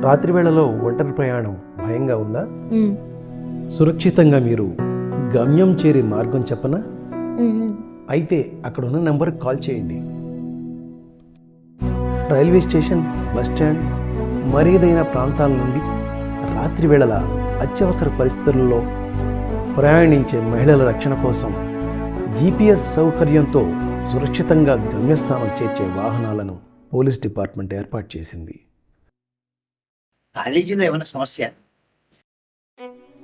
రాత్రి వేళలో ఒంటరి ప్రయాణం భయంగా ఉందా? మ్మ్. సురక్షితంగా మీరు గమ్యం చేరే మార్గం చెప్పనా? మ్మ్. అయితే అక్కడ ఉన్న నెంబర్కి కాల్ చేయండి. రైల్వే స్టేషన్, బస్ స్టాండ్, మరేదైనా ప్రాంతాల నుండి రాత్రి వేళల అత్యవసర పరిస్థితులలో ప్రయాణించే మహిళల రక్షణ కోసం జీపీఎస్ సౌకర్యంతో సురక్షితంగా గమ్యస్థానం చేర్చే వాహనాలను పోలీస్ డిపార్ట్మెంట్ ఏర్పాటు చేసింది. కాలేజీలో ఏమైనా సమస్య?